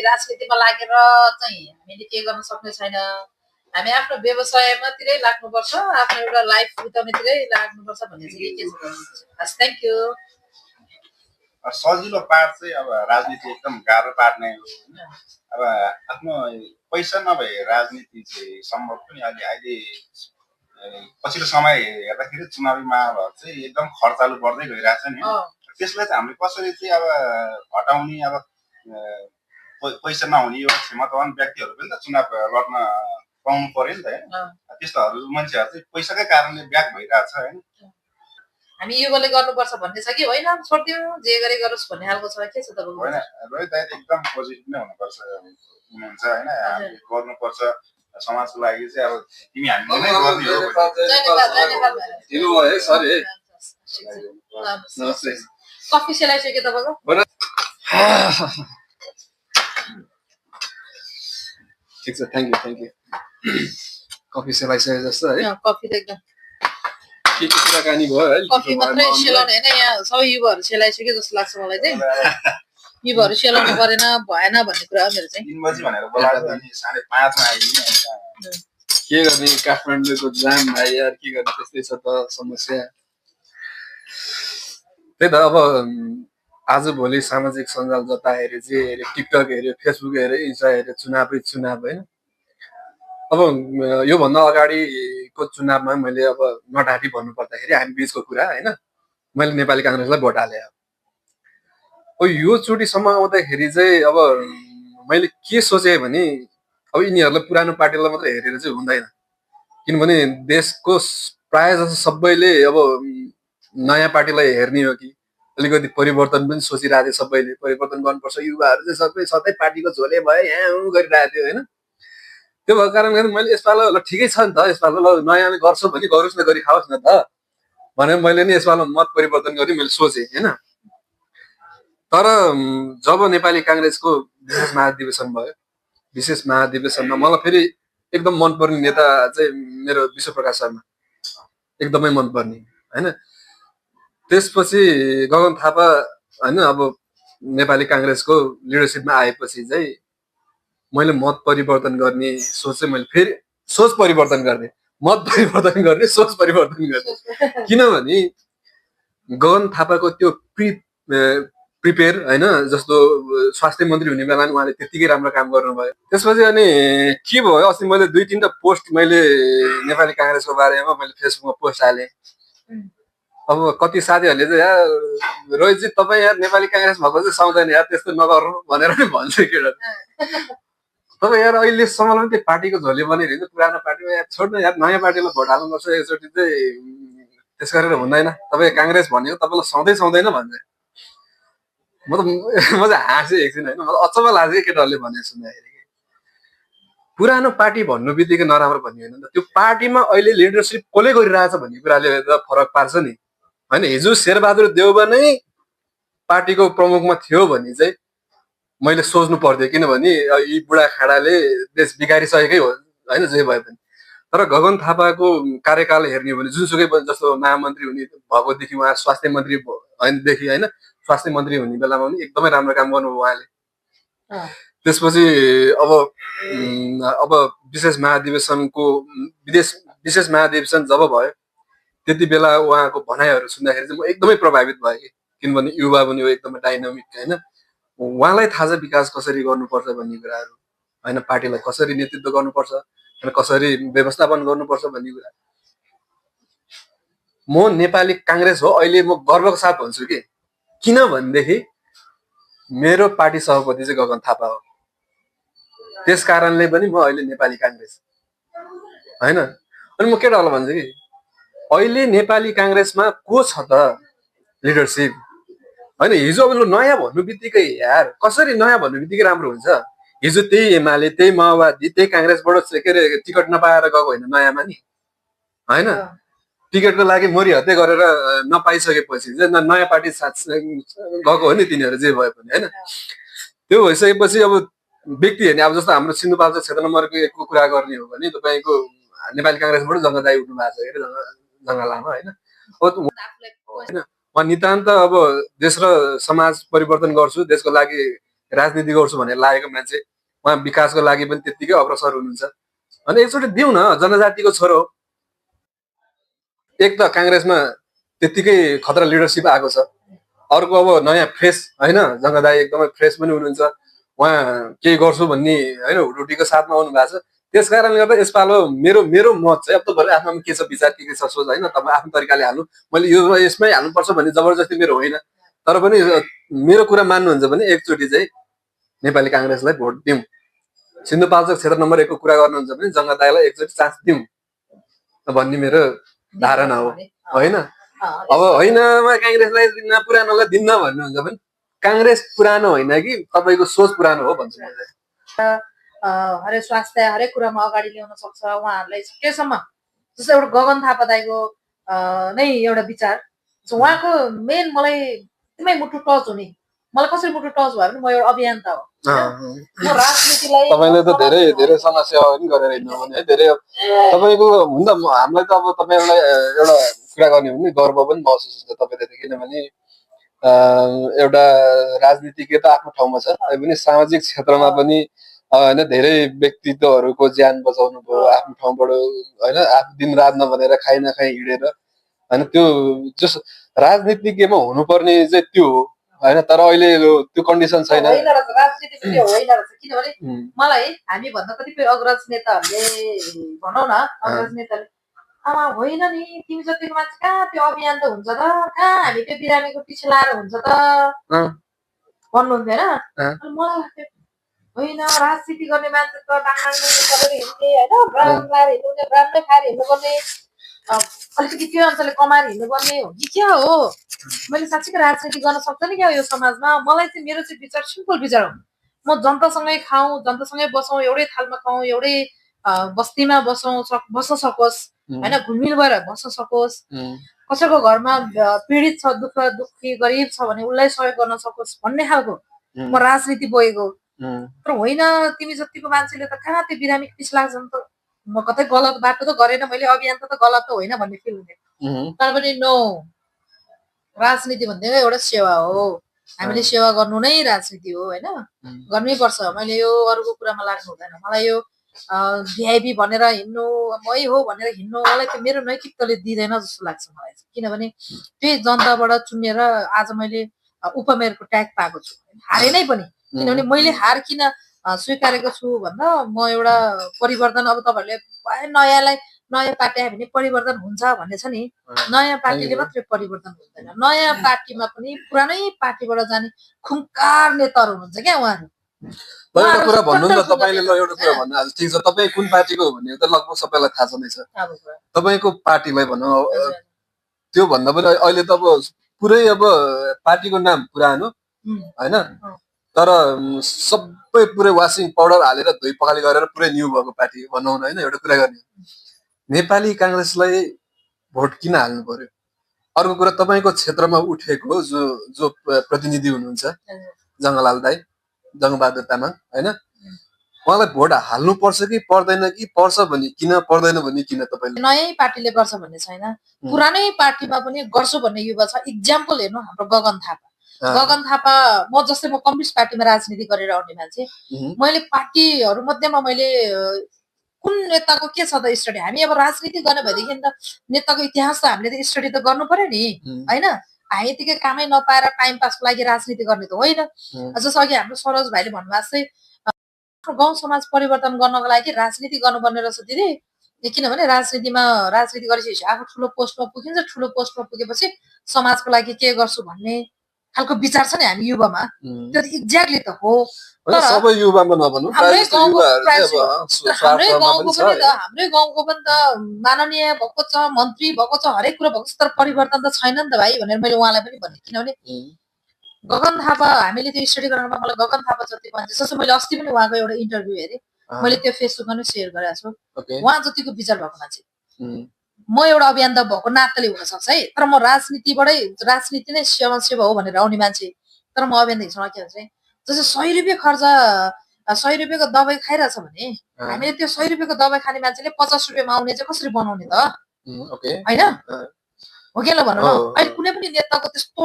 राजनीतिमा लागेर चाहिँ हामीले के गर्न सक्ने छैन। हामी आफ्नो व्यवसायमातिरै लाग्नुपर्छ, आफ्नो एउटा लाइफ बिताउनेतिरै लाग्नुपर्छ भन्ने चाहिँ के छ। Thank you. सजिलो पार्ट चाहिँ अब राजनीति एकदम गाह्रो पार्ट नै हो होइन। अब आफ्नो पैसा नभए राजनीति चाहिँ सम्भव पनि अहिले पछिल्लो समय हेर्दाखेरि चुनावी माहौल चाहिँ एकदम खर्चालु बढ्दै गइरहेछ नि। त्यसलाई चाहिँ हामीले कसरी चाहिँ अब हटाउने, अब पैसा नहुने एउटा क्षमतावान व्यक्तिहरू पनि त चुनाव लड्न पाउनु पर्यो नि त होइन। त्यस्तोहरू मान्छेहरू चाहिँ पैसाकै कारणले ब्याक भइरहेछ होइन। हामी युवाले गर्नुपर्छ भन्ने छ कि होइन छोडिदिउँ जे गरे गरोस् भन्ने खालको छ के छ तपाईँको? होइन रोहित दाइ एकदम पोजिटिभ नै हुनुपर्छ हुनुहुन्छ होइन। हामीले गर्नुपर्छ समाजको लागि चाहिँ। अब तिमी हामीले नै गर्ने हो। कफी सेलाइसक्यो तपाईँको? ठिक छ, थ्याङ्क यू। कफी सेलाइसके जस्तो है। कफी त एकदम के कुराकानी भयो है। कफी मात्रै सेलाउने होइन, यहाँ सबै युवाहरू सेलाइसक्यो जस्तो लाग्छ मलाई चाहिँ। युवाहरू सेलाउनु परेन भएन भन्ने कुरा हो मेरो चाहिँ। 3 बजी भनेर बोलाएको अनि 5:30 मा आइदिने। के गर्ने काठमाडौँको जाम भाइ यार, के गर्ने त्यस्तै छ त समस्या। त्यही त अब आजभोलि सामाजिक सञ्जाल जता हेरे जे हेरे, टिकटक हेऱ्यो, फेसबुक हेऱ्यो, इन्स्टा हेऱ्यो, चुनाव होइन। अब योभन्दा अगाडिको चुनावमा मैले अब नटाटी भन्नुपर्दाखेरि हामी बिचको कुरा होइन, मैले नेपाली काङ्ग्रेसलाई भोट हालेँ। अब यो चोटिसम्म आउँदाखेरि चाहिँ अब मैले के सोचेँ भने अब यिनीहरूलाई पुरानो पार्टीलाई मात्रै हेरेर चाहिँ हुँदैन, किनभने देशको प्राय जसो सबैले अब नयाँ पार्टीलाई हेर्ने हो कि अलिकति परिवर्तन पनि सोचिरहेको थियो। सबैले परिवर्तन गर्नुपर्छ, युवाहरू चाहिँ सबै सधैँ पार्टीको झोले भयो यहाँ गरिरहेको थियो होइन। त्यो भएको कारणले मैले यसपालो ल ठिकै छ नि त, यसपालो ल नयाँले गर्छु भने गरोस् न, गरी खाओस् न त भनेर मैले नि यसपालो मत परिवर्तन गर्ने मैले सोचेँ होइन। तर जब नेपाली काङ्ग्रेसको विशेष महाधिवेशनमा मलाई फेरि एकदम मनपर्ने नेता चाहिँ मेरो विश्वप्रकाश शर्मा एकदमै मनपर्ने होइन। त्यसपछि गगन थापा होइन अब नेपाली काङ्ग्रेसको लिडरसिपमा आएपछि चाहिँ मैले मत परिवर्तन गर्ने सोच चाहिँ मैले फेरि सोच परिवर्तन गर्ने, मत परिवर्तन गर्ने, सोच परिवर्तन गर्ने। किनभने गगन थापाको त्यो प्रिपेयर होइन, जस्तो स्वास्थ्य मन्त्री हुने बेला उहाँले त्यतिकै राम्रो काम गर्नुभयो। त्यसपछि अनि के भयो, अस्ति मैले 2-3टा पोस्ट मैले नेपाली काङ्ग्रेसको बारेमा मैले फेसबुकमा पोस्ट हालेँ। अब कति साथीहरूले चाहिँ यार रोहितजी तपाईँ यार नेपाली काङ्ग्रेस भएको चाहिँ सुहाउँदैन यार, त्यस्तो नगर्नु भनेर पनि भन्छ केटा। तपाईँ यार अहिलेसम्म पनि त्यो पार्टीको झोले बनिरहन्छ, पुरानो पार्टीमा यार छोड्नु यार, नयाँ पार्टीलाई भोट हाल्नुपर्छ एकचोटि चाहिँ, त्यस गरेर हुँदैन। तपाईँ काङ्ग्रेस भनेको तपाईँलाई सुहाउँदैन भन्छ। म चाहिँ हाँसेँ एकछिन होइन, मलाई अचम्म लाग्यो केटाहरूले भने सुन्दाखेरि। पुरानो पार्टी भन्नु बित्तिकै नराम्रो भन्ने होइन, त्यो पार्टीमा अहिले लिडरसिप कसले गरिरहेछ भन्ने कुराले फरक पार्छ नि होइन। हिजो शेरबहादुर देउवा नै पार्टीको प्रमुखमा थियो भने चाहिँ मैले सोच्नु पर्थ्यो, किनभने यी बुढा खाडाले देश बिगारिसकेकै हो होइन जे भए पनि। तर गगन थापाको कार्यकाल हेर्ने हो भने जुनसुकै जस्तो महामन्त्री हुने भएकोदेखि उहाँ स्वास्थ्य मन्त्री होइनदेखि होइन, स्वास्थ्य मन्त्री हुने बेलामा पनि एकदमै राम्रो काम गर्नुभयो उहाँले। त्यसपछि अब विशेष महाधिवेशन जब भयो त्यति बेला उहाँको भनाइहरू सुन्दाखेरि चाहिँ म एकदमै प्रभावित भएँ कि, किनभने युवा पनि हो, एकदमै डाइनामिक होइन। उहाँलाई थाहा छ विकास कसरी गर्नुपर्छ भन्ने कुराहरू होइन, पार्टीलाई कसरी नेतृत्व गर्नुपर्छ होइन, कसरी व्यवस्थापन गर्नुपर्छ भन्ने कुरा। म नेपाली काङ्ग्रेस हो अहिले म गर्वको साथ भन्छु कि, किनभनेदेखि मेरो पार्टी सभापति चाहिँ गगन थापा हो, त्यस कारणले पनि म अहिले नेपाली काङ्ग्रेस होइन। अनि म केटाहरूलाई भन्छु कि अहिले नेपाली काङ्ग्रेसमा को छ त लिडरसिप होइन। हिजो अब नयाँ भन्नु बित्तिकै यार कसरी नयाँ भन्नु बित्तिकै राम्रो हुन्छ। हिजो त्यही एमाले, त्यही माओवादी, त्यही काङ्ग्रेसबाट के अरे टिकट नपाएर गएको होइन नयाँमा नि होइन। टिकटको लागि मरिहत्ते गरेर नपाइसकेपछि नयाँ पार्टी गएको हो नि तिनीहरू जे भए पनि होइन। त्यो भइसकेपछि अब व्यक्ति हेर्ने, अब जस्तो हाम्रो सिन्धुपाल्चोक क्षेत्र नम्बर 1 को कुरा गर्ने हो भने तपाईँको नेपाली काङ्ग्रेसबाट जङ्गदाई उठ्नु भएको छ अरे, जङ्गा लामा होइन। उहाँ नितान्त अब देश र समाज परिवर्तन गर्छु, देशको लागि राजनीति गर्छु भनेर लागेको मान्छे उहाँ विकासको लागि पनि त्यत्तिकै अग्रसर हुनुहुन्छ। अनि एकचोटि दिउँ न, जनजातिको छोरो, एक त काङ्ग्रेसमा त्यत्तिकै खतरा लिडरसिप आएको छ, अर्को अब नयाँ फ्रेस होइन, जङ्गदाई एकदमै फ्रेस पनि हुनुहुन्छ, उहाँ केही गर्छु भन्ने होइन हुटुटीको साथमा आउनु भएको छ। त्यस कारणले गर्दा यसपालो मेरो मेरो मत चाहिँ, अब तपाईँहरू आफ्नोमा के छ विचार, के छ सोच होइन, तपाईँ आफ्नो तरिकाले हाल्नु, मैले यो यसमै हाल्नुपर्छ भन्ने जबरजस्ती मेरो होइन, तर पनि मेरो कुरा मान्नुहुन्छ भने एकचोटि चाहिँ नेपाली काङ्ग्रेसलाई भोट दिउँ। सिन्धुपाल्चोक क्षेत्र नम्बर 1 को कुरा गर्नुहुन्छ भने जङ्गदाईलाई एकचोटि चान्स दिउँ भन्ने मेरो धारणा हो होइन। अब होइन काङ्ग्रेसलाई दिन्न, पुरानोलाई दिन्न भन्नुहुन्छ भने काङ्ग्रेस पुरानो होइन कि तपाईँको सोच पुरानो हो भन्छु म चाहिँ। हरेक स्वास्थ्य हरेक कुरामा अगाडि ल्याउन सक्छ उहाँहरूलाई सकेसम्म। जस्तो एउटा गगन थापा दाइको नै एउटा विचार, उहाँको मेन मलाई एकदमै मुटु टच हुने, मलाई कसरी मुटु टच भयो भने म एउटा अभियन्ता हो, म राजनीतिलाई तपाईँले त धेरै धेरै समस्या पनि गरेर हिँड्नु भने है, धेरै तपाईँको हुन्छ। हामीलाई त अब तपाईँहरूलाई एउटा कुरा गर्ने हो भने गर्व पनि महसुस हुन्छ तपाईँले त, किनभने एउटा राजनीतिज्ञ त आफ्नो ठाउँमा छ, तैपनि सामाजिक क्षेत्रमा पनि होइन धेरै व्यक्तित्वहरूको ज्यान बचाउनु भयो आफ्नो ठाउँबाट होइन, दिनरात नभनेर खाइ नखाइ हिँडेर होइन, त्यो जस राजनीतिज्ञमा हुनुपर्ने चाहिँ त्यो हो होइन, तर अहिले त्यो कन्डिसन छैन। राजनीति पनि होइन रहेछ, किनभने मलाई हामी भन्दा कतिपय अग्रज नेताहरूले भनौँ न, अग्रज नेताले आमा होइन नि तिमी जतिको मान्छे कहाँ त्यो अभियान त हुन्छ त, कहाँ हामी त्यो बिरामीको पछि लाएर हुन्छ त भन्नुहुन्थ्यो होइन। मलाई लाग्थ्यो होइन राजनीति गर्ने मान्छे त डाँडा गरेर हिँड्ने होइन, ब्रान्ड लाएर हिँड्नु, ब्रान्डै खाएर हिँड्नुपर्ने, अलिकति त्यो अनुसारले कमाएर हिँड्नुपर्ने हो कि क्या हो। मैले साँच्चीकै राजनीति गर्न सक्छ नि क्या यो समाजमा। मलाई चाहिँ मेरो चाहिँ विचार सिम्पल विचार हो, म जनतासँगै खाउँ, जनतासँगै बसौँ, एउटै थालमा खाउँ, एउटै बस्तीमा बस्न सकोस् होइन, घुलमिल भएर बस्न सकोस्, कसैको घरमा पीडित छ, दुखी गरिब छ भने उसलाई सहयोग गर्न सकोस् भन्ने खालको म राजनीति बोकेको। तर होइन तिमी जतिको मान्छेले त कहाँ त्यो बिरामीको पिस लाग्छन् त, म कतै गलत बाटो त गरेन मैले, अभियान त गलत त होइन भन्ने फिल हुन्थ्यो। तर पनि नो, राजनीति भनेको एउटा सेवा हो, हामीले सेवा गर्नु नै राजनीति हो होइन, गर्नै पर्छ। मैले यो अरूको कुरामा लाग्नु हुँदैन, मलाई यो भिआइपी भनेर हिँड्नु, मै हो भनेर हिँड्नु, मलाई त्यो मेरो नैतिकताले दिँदैन जस्तो लाग्छ मलाई, किनभने त्यही जनताबाट चुनेर आज मैले उपमेयरको ट्याग पाएको छु, हारे नै पनि, किनभने मैले हार किन स्वीकारेको छु भन्दा म एउटा परिवर्तन, अब तपाईँहरूले नयाँलाई नयाँ पार्टी आयो भने परिवर्तन हुन्छ भन्ने छ नि, नयाँ पार्टीले मात्रै परिवर्तन हुँदैन, नयाँ पार्टीमा पनि पुरानै पार्टीबाट जाने खुङ्कार नेताहरू हुनुहुन्छ क्या उहाँहरू। एउटा कुरा भन्नु न तपाईँले, ल एउटा कुरा भन्नु, आज ठिक छ तपाईँ कुन पार्टीको हो भने त लगभग सबैलाई थाहा छँदैछ, तपाईँको पार्टीलाई भनौँ, त्यो भन्दा पनि अहिले त अब पुरै अब पार्टीको नाम पुरानो होइन, तर सबै पुरै वासिङ पाउडर हालेर धोइ पखाली गरेर पुरै न्यू भएको पार्टी भनौँ न होइन। एउटा कुरा गर्ने, नेपाली काङ्ग्रेसलाई भोट किन हाल्नु पर्यो? अर्को कुरा, तपाईँको क्षेत्रमा उठेको जो प्रतिनिधि हुनुहुन्छ जङ्गलाल दाई, जङ्गबहादुर तामाङ होइन, उहाँलाई भोट हाल्नुपर्छ कि पर्दैन, कि पर्छ भने किन, पर्दैन भने किन? तपाईँले नयाँ पार्टीले गर्छ भन्ने छैन, पुरानै पार्टीमा पनि गर्छु भन्ने युवा छ। इक्जाम्पल हेर्नु, हाम्रो गगन थापा, म जस्तै म कम्युनिस्ट पार्टीमा राजनीति गरेर आउने मान्छे, मैले पार्टीहरू मध्येमा मैले कुन नेताको के छ त स्टडी, हामी अब राजनीति गर्ने भएदेखि त नेताको इतिहास त हामीले त स्टडी त गर्नु पर्यो नि होइन, हामी यतिकै कामै नपाएर टाइम पासको लागि राजनीति गर्ने त होइन। जस्तो अघि हाम्रो सरोज भाइले भन्नुभएको चाहिँ गाउँ समाज परिवर्तन गर्नको लागि राजनीति गर्नुपर्ने रहेछ दिदी, किनभने राजनीति गरेपछि आफू ठुलो पोस्टमा पुगिन्छ, ठुलो पोस्टमा पुगेपछि समाजको लागि के गर्छु भन्ने खालको विचार छ नि हामी युवामा, त्यो त एक्ज्याक्टली त हो। सबै युवामा नभनौँ, हाम्रै गाउँको पनि त माननीय भएको छ, मन्त्री भएको छ, हरेक कुरा भएको छ, तर परिवर्तन त छैन नि त भाइ भनेर मैले उहाँलाई पनि भने। किनभने गगन थापा हामीले त्यो स्टडी गर्नमा मलाई गगन थापा जतिको मान्छे, जस्तो मैले अस्ति पनि उहाँको एउटा इन्टरभ्यू हेरेँ, मैले त्यो फेसबुकमा नै सेयर गरेको छु, उहाँ जतिको विचार भएको मान्छे म एउटा अभियन्ता भएको नाताले हुन सक्छ है, तर म राजनीति नै सेवा हो भनेर आउने मान्छे, तर म अभियन्तासँग के भन्छ जस्तै 100 रुपियाँ खर्च, 100 रुपियाँको दबाई खाइरहेछ भने हामीले त्यो 100 रुपियाँको दबाई खाने मान्छेले 50 रुपियाँमा आउने चाहिँ कसरी बनाउने त होइन? हो कि ल भनौँ न हो, अहिले कुनै पनि नेताको त्यस्तो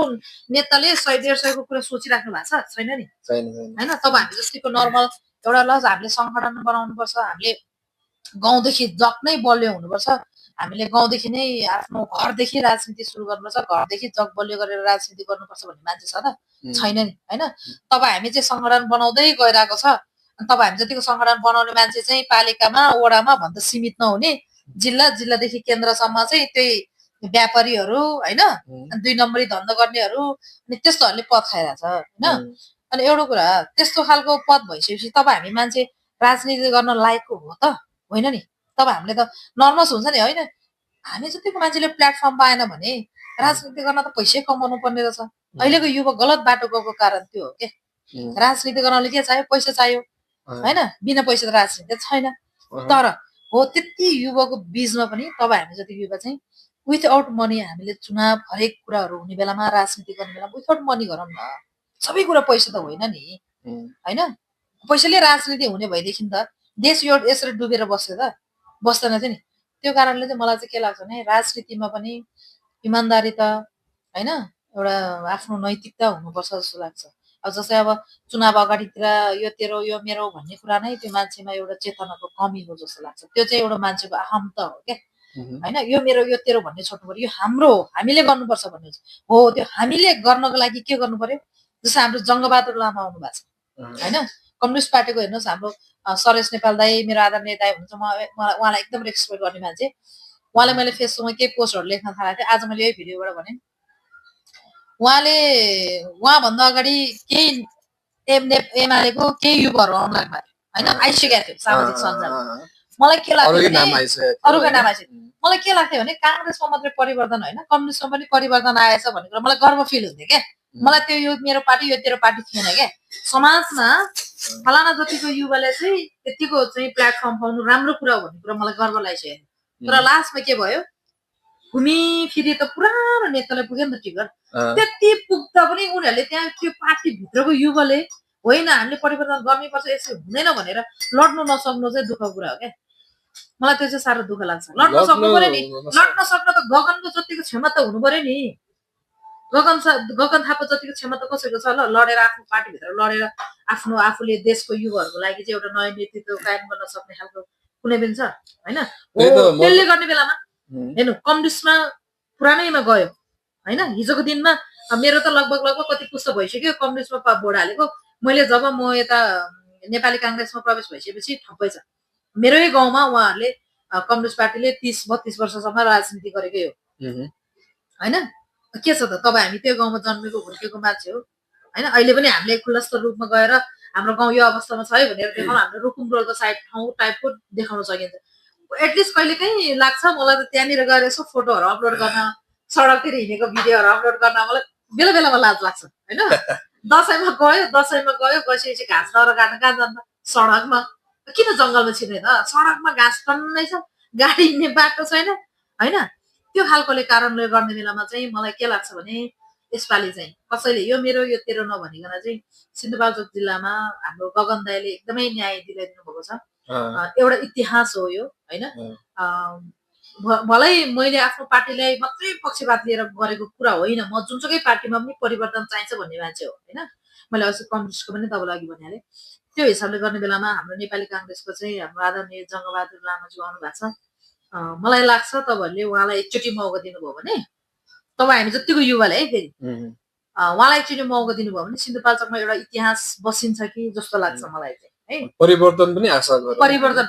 नेताले 100-150 को कुरा सोचिराख्नु भएको छ छैन नि होइन तब हामी जतिको नर्मल एउटा ल हामीले सङ्गठन बनाउनुपर्छ हामीले गाउँदेखि जग नै बलियो हुनुपर्छ हामीले गाउँदेखि नै आफ्नो घरदेखि राजनीति सुरु गर्नुपर्छ घरदेखि जग बलियो गरेर राजनीति गर्नुपर्छ भन्ने मान्छे छ त छैन नि होइन तब हामी चाहिँ सङ्गठन बनाउँदै गइरहेको छ तब हामी जतिको सङ्गठन बनाउने मान्छे चाहिँ पालिकामा वडामा भन्दा सीमित नहुने जिल्लादेखि केन्द्रसम्म चाहिँ त्यही व्यापारीहरू होइन 2 नम्बरी धन्दा गर्नेहरू अनि त्यस्तोहरूले पद खाइरहेछ होइन अनि एउटा कुरा त्यस्तो खालको पद भइसकेपछि तब हामी मान्छे राजनीति गर्न लायकको हो त होइन नि तब हामीले त नर्भस हुन्छ नि होइन हामी जतिको मान्छेले प्लेटफर्म पाएन भने राजनीति गर्न त पैसै कमाउनु पर्ने रहेछ अहिलेको युवा गलत बाटो गएको कारण त्यो हो क्या राजनीति गर्नले के चाहियो पैसा चाहियो होइन बिना पैसा त राजनीति छैन तर हो त्यति युवाको बीचमा पनि तब हामी जति युवा चाहिँ विथआउट मनी हामीले चुनाव हरेक कुराहरू हुने बेलामा राजनीति गर्ने बेलामा विथआउट मनी गरौँ न सबै कुरा पैसा त होइन नि होइन पैसाले राजनीति हुने भएदेखि त देश यो यसरी डुबेर बस्यो त बस्दैन थियो नि त्यो कारणले चाहिँ मलाई चाहिँ के लाग्छ भने राजनीतिमा पनि इमान्दारिता होइन एउटा आफ्नो नैतिकता हुनुपर्छ जस्तो लाग्छ अब जस्तै अब चुनाव अगाडितिर यो तेरो यो मेरो भन्ने कुरा नै त्यो मान्छेमा एउटा चेतनाको कमी हो जस्तो लाग्छ त्यो चाहिँ एउटा मान्छेको अहमता हो क्या होइन यो मेरो यो तेरो भन्ने छोड्नु पर्यो यो हाम्रो हो हामीले गर्नुपर्छ भन्ने हो त्यो हामीले गर्नको लागि के गर्नु पर्यो जस्तो हाम्रो जङ्गबहादुर लामा आउनु भएको छ होइन कम्युनिस्ट पार्टीको हेर्नुहोस् हाम्रो सरेश नेपाल दाई मेरो आदरणीय दाई हुनुहुन्छ उहाँलाई एकदम रेस्पेक्ट गर्ने मान्छे उहाँले मैले फेसबुकमा केही पोस्टहरू लेख्न थालेको थिएँ आज मैले यही भिडियोबाट भने उहाँले उहाँभन्दा अगाडि केही एमालेको केही युवाहरू आउनु लाग्नु होइन आइसकेको थियो सामाजिक सञ्जालमा मलाई के लाग्थ्यो अरूको नाम आइसक्यो मलाई के लाग्थ्यो भने काङ्ग्रेसमा मात्रै परिवर्तन होइन कम्युनिस्टमा पनि परिवर्तन आएछ भन्ने कुरा मलाई गर्व फिल हुन्थ्यो क्या मलाई त्यो यो मेरो पार्टी यो तेरो पार्टी थिएन क्या समाजमा फलाना जतिको युवाले चाहिँ त्यतिको चाहिँ प्लेटफर्म पाउनु राम्रो कुरा हो भन्ने कुरा मलाई गर्व लागिसक्यो तर लास्टमा के भयो घुमिफिरी त पुरानो नेताले पुग्यो नि त टिकट त्यति पुग्दा पनि उनीहरूले त्यहाँ त्यो पार्टीभित्रको युवाले होइन हामीले परिवर्तन गर्नैपर्छ यसो हुँदैन भनेर लड्नु नसक्नु चाहिँ दुःखको कुरा हो क्या मलाई त्यो चाहिँ साह्रो दुःख लाग्छ लड्न सक्नु पर्यो नि लड्न सक्नु त गगनको जतिको क्षमता हुनु पर्यो नि गगन थापा जतिको क्षमता कसैको छ ल लडेर आफ्नो पार्टीभित्र लडेर आफ्नो आफूले देशको युवाहरूको लागि चाहिँ एउटा नयाँ नेतृत्व कायम गर्न सक्ने खालको कुनै पनि छ होइन त्यसले गर्ने बेलामा हेर्नु कम्युनिस्टमा पुरानैमा गयो होइन हिजोको दिनमा मेरो त लगभग कति पुस्ता भइसक्यो कम्युनिस्टमा भोट हालेको मैले जब म यता नेपाली काङ्ग्रेसमा प्रवेश भइसकेपछि ठप्पै छ मेरै गाउँमा उहाँहरूले कम्युनिस्ट पार्टीले 30-32 वर्षसम्म राजनीति गरेकै हो होइन के छ त तब हामी त्यो गाउँमा जन्मेको हुर्केको मान्छे हो होइन अहिले पनि हामीले खुलस्त रूपमा गएर हाम्रो गाउँ यो अवस्थामा छ है भनेर देखाउन हाम्रो रुकुम रोलको साइड ठाउँ टाइपको देखाउन सकिन्छ एटलिस्ट कहिलेकाहीँ लाग्छ मलाई त त्यहाँनिर गएर यसो फोटोहरू अपलोड गर्न सडकतिर हिँडेको भिडियोहरू अपलोड गर्न मलाई बेला बेलामा लाज लाग्छ होइन दसैँमा गयो गइसकेपछि घाँस दाउरा काट्न कहाँ जान्छ सडकमा किन जङ्गलमा छिर्ने त सडकमा घाँस टन्नै छ गाडी हिँड्ने बाटो छैन होइन त्यो खालकोले कारणले गर्ने बेलामा चाहिँ मलाई के लाग्छ भने यसपालि चाहिँ कसैले यो मेरो यो तेरो नभनिकन चाहिँ सिन्धुपाल्चोक जिल्लामा हाम्रो गगन दाइले एकदमै न्याय दिलाइदिनु भएको छ एउटा इतिहास हो यो होइन भलै मैले आफ्नो पार्टीलाई मात्रै पक्षपात लिएर गरेको कुरा होइन म जुनसुकै पार्टीमा पनि परिवर्तन चाहिन्छ भन्ने मान्छे हो होइन मैले अस्ति कम्युनिस्टको पनि तपाईँलाई अघि भनिहालेँ त्यो हिसाबले गर्ने बेलामा हाम्रो नेपाली काङ्ग्रेसको चाहिँ हाम्रो आदरणीय जङ्गबहादुर लामाज्यू आउनु भएको छ मलाई लाग्छ तपाईँहरूले उहाँलाई एकचोटि मौका दिनुभयो भने तपाईँ हामी जतिको युवाले है फेरि उहाँलाई एकचोटि मौका दिनुभयो भने सिन्धुपाल्चोकमा एउटा इतिहास बसिन्छ कि जस्तो लाग्छ मलाई चाहिँ है परिवर्तन पनि आशा गरौँ परिवर्तन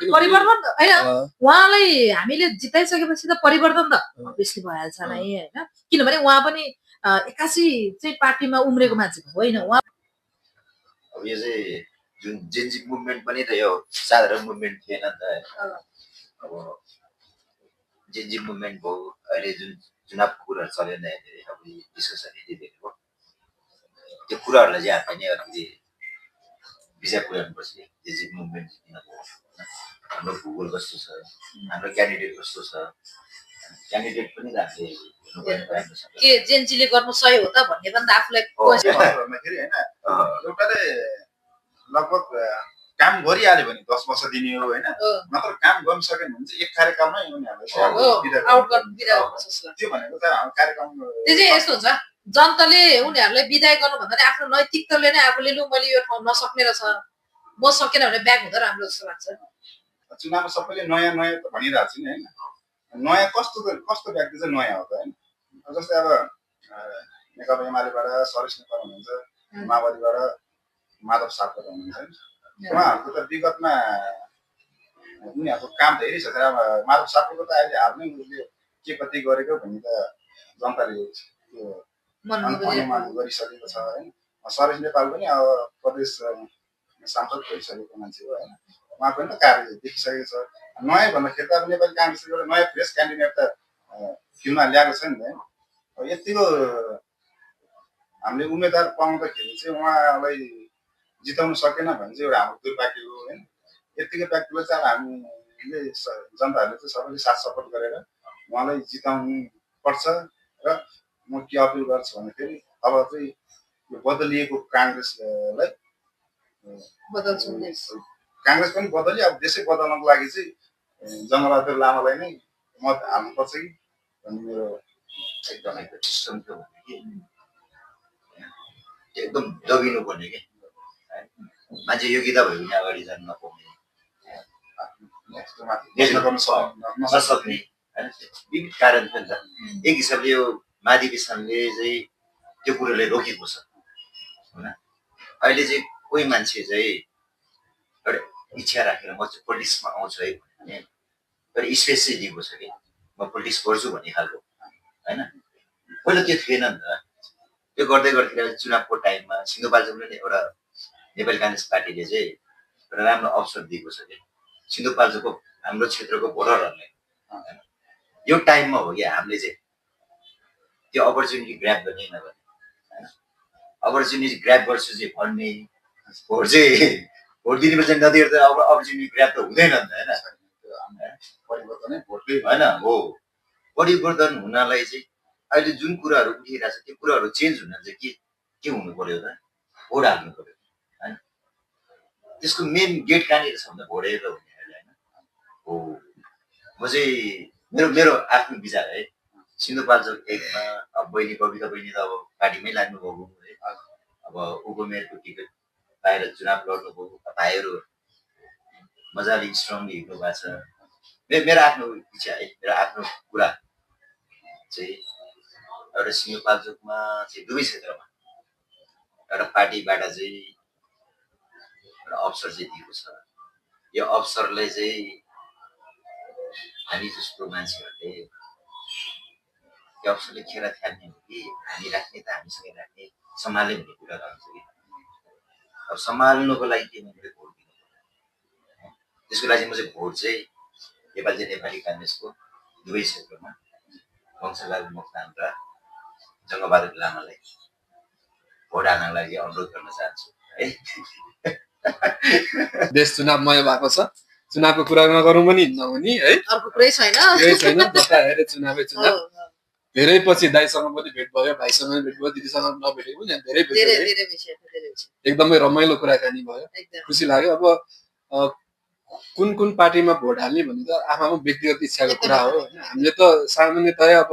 होइन उहाँलाई हामीले जिताइसकेपछि त परिवर्तन त अभियसली भइहाल्छ नै होइन किनभने उहाँ पनि 81 चाहिँ पार्टीमा उम्रेको मान्छे होइन उहाँ अब यो चाहिँ जुन जेन्जी मुभमेन्ट पनि त यो साधारण मुभमेन्ट थिएन नि त अब जेन्जी मुभमेन्ट भयो अहिले जुन चुनावको कुराहरू चलेन धेरै अब डिस्कसन यति धेरै भयो त्यो कुराहरूलाई चाहिँ हामीले अलिकति विचार पुर्याउनुपर्छ जेन्जी मुभमेन्ट किन भयो हाम्रो भूगोल कस्तो छ हाम्रो क्यान्डिडेट कस्तो छ क्यान्डिडेट पनि हामीले के जेन्जीले गर्नु सही हो त भन्ने पनि आफूलाई होइन एउटाले लगभग काम गरिहाल्यो भने 10 वर्ष दिने हो होइन, नत्र काम गर्न सकेन भने चाहिँ एक कार्यकालमै उनीहरूलाई आउट गर्न बिदा गर्न सक्छ। त्यो भनेको त कार्यक्रम त्यो चाहिँ यस्तो हुन्छ, जनताले उनीहरूलाई बिदाय गर्नुभन्दा नि आफ्नो नैतिकताले नै आफूले लु मैले यो ठाउँ नसक्ने रहेछ म सकेन भने ब्याक हुँदा राम्रो जस्तो लाग्छ। चुनावमा सबैले नयाँ नयाँ त भनिरहेको छ नि होइन, नयाँ कस्तो व्यक्ति चाहिँ नयाँ हो त होइन। जस्तै अब नेकपा एमालेबाट सरेश नेपाल हुनुहुन्छ, माओवादीबाट माधव सापकोटा हुनुहुन्छ होइन, उहाँहरूको त विगतमा उनीहरूको काम धेरै छ। तर अब माधव सापकोटा त अहिले हालमै उसले के कति गरेको भन्ने त जनताले त्यो अनुमान गरिसकेको छ होइन। सरेश नेपाल पनि अब प्रदेश सांसद भइसकेको मान्छे हो होइन, उहाँ पनि त कार्य देखिसकेको छ। नयाँ भन्दाखेरि त अब नेपाली काङ्ग्रेसले एउटा नयाँ फ्रेस क्यान्डिडेट त फिल्डमा ल्याएको छ नि त होइन। अब यतिको हामीले उम्मेदवार पाउँदाखेरि चाहिँ उहाँलाई जिताउनु सकेन भने चाहिँ एउटा हाम्रो दुर्भाग्य हो होइन। यतिको व्यक्तिलाई चाहिँ अब हामीले जनताहरूले चाहिँ सबैले साथ सपोर्ट गरेर उहाँलाई जिताउनु पर्छ। र म के अपिल गर्छु भन्दाखेरि अब चाहिँ यो बदलिएको काङ्ग्रेसलाई काङ्ग्रेस पनि बदल्यो, अब देशै बदल्नको लागि चाहिँ जङ्गबहादुर लामालाई नै मत हाल्नुपर्छ कि भन्ने मेरो एकदमै सिस्टम थियो भने कि एकदम दबिनु पर्ने कि मान्छे योग्यता भयो भने अगाडि जानु नपाउने नसक्ने होइन, विविध कारण थियो नि त। एक हिसाबले यो महाधिवेशनले चाहिँ त्यो कुरोलाई रोकेको छ होइन। अहिले चाहिँ कोही मान्छे चाहिँ एउटा इच्छा राखेर म चाहिँ पोलिटिक्समा आउँछु है भने तर स्पेस चाहिँ दिएको छ कि म पोलिटिक्स गर्छु भन्ने खालको होइन। पहिला त्यो थिएन नि त। त्यो गर्दै गर्दाखेरि चुनावको टाइममा सिन्धुपाल्चोकले एउटा नेपाली काङ्ग्रेस पार्टीले चाहिँ एउटा राम्रो अवसर दिएको छ कि सिन्धुपाल्चोकको हाम्रो क्षेत्रको भोटरहरूलाई यो टाइममा हो कि हामीले चाहिँ त्यो अपर्च्युनिटी ग्र्याब गर्ने नगर्ने होइन। अपर्च्युनिटी ग्र्याब गर्छु चाहिँ भन्ने भोट दिनेपछि नदिएर त अब अपर्च्युनिटी ग्र्याब त हुँदैन नि त होइन। परिवर्तनै भोटले होइन हो, परिवर्तन हुनलाई चाहिँ अहिले जुन कुराहरू उठिरहेको छ त्यो कुराहरू चेन्ज हुन चाहिँ के हुनु पर्यो त भोट हाल्नु पर्यो होइन। त्यसको मेन गेट कहाँनिर छ भन्दा भोट हेरेर हुने अहिले होइन हो। म चाहिँ मेरो आफ्नो विचार है, सिन्धुपाल्चोक एकमा अब बहिनी कविता बहिनी त अब पार्टीमै लाग्नुभएको है, अब उपमेयरको टिकट पाएर चुनाव लड्नुभयो, भाइहरू मजाले स्ट्रङली हिँड्नु भएको छ। मेरो आफ्नो इच्छा है, मेरो आफ्नो कुरा चाहिँ एउटा सिन्धुपाल्चोकमा चाहिँ दुवै क्षेत्रमा एउटा पार्टीबाट चाहिँ एउटा अवसर चाहिँ दिएको छ। यो अवसरलाई चाहिँ हामी जस्तो मान्छेहरूले त्यो अवसरले खेर थाल्ने हो कि हामी राख्ने त हामीसँगै राख्ने सम्हाल्ने भन्ने कुरा रहन्छ कि अब सम्हाल्नुको लागि के मैले भोट दिनु पर्यो। त्यसको लागि म चाहिँ भोट चाहिँ नेपाल चाहिँ नेपाली काङ्ग्रेसको दुवै क्षेत्रमा वंशलाल मोक्तान र जङ्गबहादुर लामालाई भोट हाल्नको लागि अनुरोध गर्न चाहन्छु है। देश चुनावमय भएको छ, चुनावको कुरा नगरौँ पनि नहुने है, अर्को कुरै छैन। बताएर चुनावै चुनाव। धेरै पछि दाइसँग पनि भेट भयो, भाइसँग पनि भेट भयो, दिदीसँग नभेटेको पनि धेरै एकदमै रमाइलो कुराकानी भयो, खुसी लाग्यो। अब कुन पार्टीमा भोट हाल्ने भन्ने त आफ्नो व्यक्तिगत इच्छाको कुरा हो होइन। हामीले त सामान्यतया अब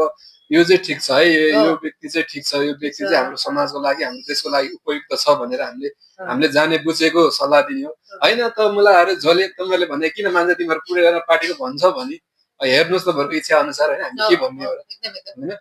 यो चाहिँ ठिक छ है, यो व्यक्ति चाहिँ ठिक छ, यो व्यक्ति चाहिँ हाम्रो समाजको लागि हाम्रो देशको लागि उपयुक्त छ भनेर हामीले जाने बुझेको सल्लाह दिने हो होइन। त मलाई अरे झोले तपाईँले भने किन मान्छ तिमीहरू पुरै गरेर पार्टीको भन्छ भने हेर्नुहोस् त भरको इच्छा अनुसार होइन, हामी के भन्ने हो र होइन।